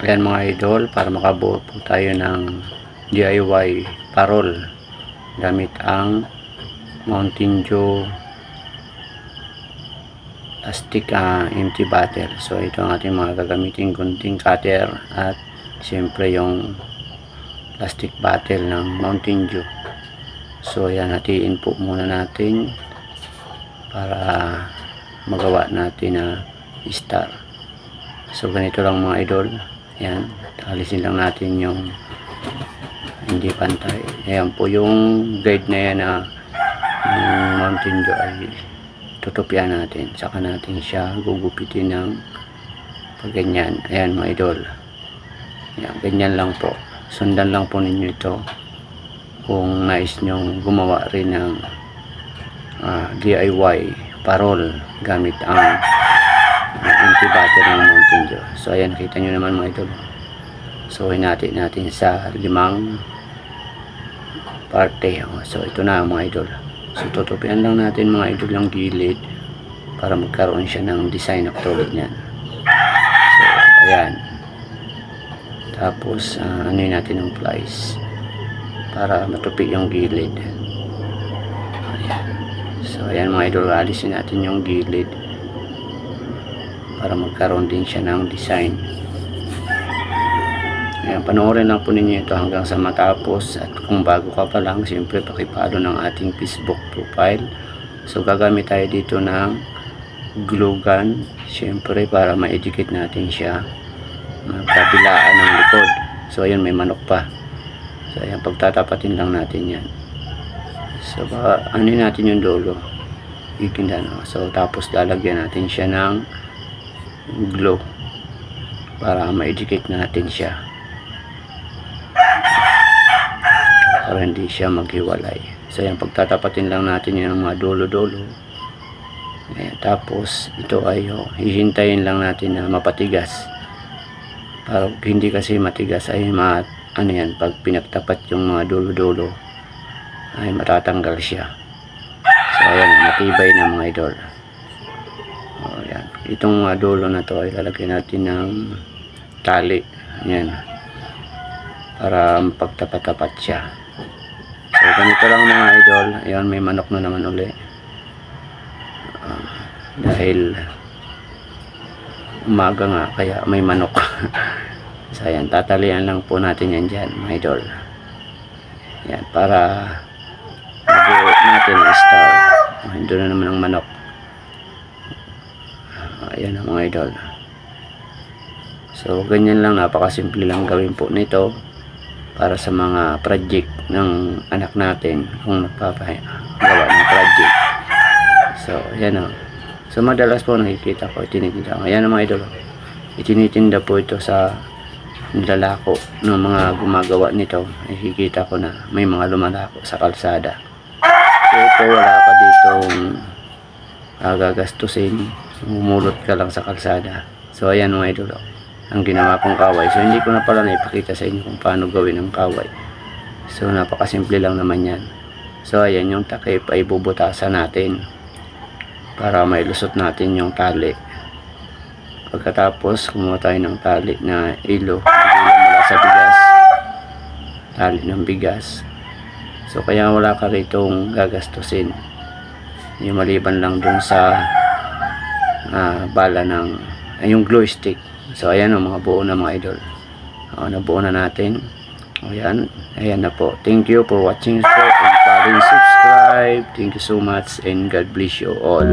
Ayan mga idol, para makabuo po tayo ng DIY parol gamit ang Mountain Dew plastic empty bottle. So ito ang ating mga gagamitin, gunting, cutter at siyempre yung plastic bottle ng Mountain Dew. So ayan, hatiin po muna natin para magawa natin na star. So ganito lang mga idol. Ayan, alisin lang natin yung hindi pantay. Ayan po yung guide na yan na Mountain Dew ay tutupyan natin. Saka natin siya gugupitin ng pagganyan. Ayan mga idol. Ayan, ganyan lang po. Sundan lang po ninyo ito kung nais nyong gumawa rin ng DIY parol gamit ang empty bottle ng Mountain Dew. So ayan, nakita nyo naman mga idol. So hinati natin sa 5 parte. So ito na mga idol. So tutupian lang natin mga idol yung gilid para magkaroon siya ng design na tulad niyan. So ayan. Tapos ano natin ng plies para matupi yung gilid. Ayan. So ayan mga idol, alisin natin yung gilid para magkaroon din siya ng design. Ayan, panoorin lang po ninyo ito hanggang sa matapos. At kung bago ka pa lang, siyempre pakipalo ng ating Facebook profile. So gagamit tayo dito ng glue gun, siyempre para ma-educate natin siya magkabilaan ng likod. So ayan, may manok pa. So ayan, pagtatapatin lang natin yan. So ano natin yung dulo, ikindan. So tapos lalagyan natin siya ng glue para ma-educate natin siya, para hindi siya maghiwalay. So ayan, pagtatapatin lang natin yung mga dulo-dulo. Ayan, tapos ito ay hihintayin lang natin na mapatigas. Para hindi kasi matigas ay ano yan, pag pinagtapat yung mga dulo-dulo ay matatanggal siya. So ayan, matibay na mga idol. O ayan, itong mga dulo na to ay lalagyan natin ng tali. Ayan, para mapagtapat-tapat siya. So ganito lang mga idol. Ayan, may manok na naman uli. Dahil umaga nga, kaya may manok. So ayan, tatalian lang po natin yan dyan mga idol. Ayan, para mabuo natin ang star. Doon na naman ang manok. Ayan ang mga idol. So ganyan lang, napakasimple lang gawin po nito para sa mga project ng anak natin kung nagpapagawa ng project. So ayan o. So madalas po nakikita ko itinitinda. Ayan ang mga idol, itinitinda po ito sa nilalako ng mga gumagawa nito. Nakikita ko na may mga lumalako sa kalsada. So ito, wala ka ditong gagastusin, umulot ka lang sa kalsada. So ayan mga idol, ang ginawa kong kaway. So hindi ko na pala naipakita sa inyo kung paano gawin ang kaway. So napakasimple lang naman yan. So ayan, yung takip ay bubutasan natin para mailusot natin yung tali. Pagkatapos kumuha tayo ng tali na ilo mula sa bigas, tali ng bigas. So kaya wala ka ritong gagastusin, yung maliban lang dun sa bala ng yung glue stick. So ayan o, mga buo na mga idol. Nabuo na natin. Ayan, ayan na po. Thank you for watching po, and follow and subscribe. Thank you so much and God bless you all.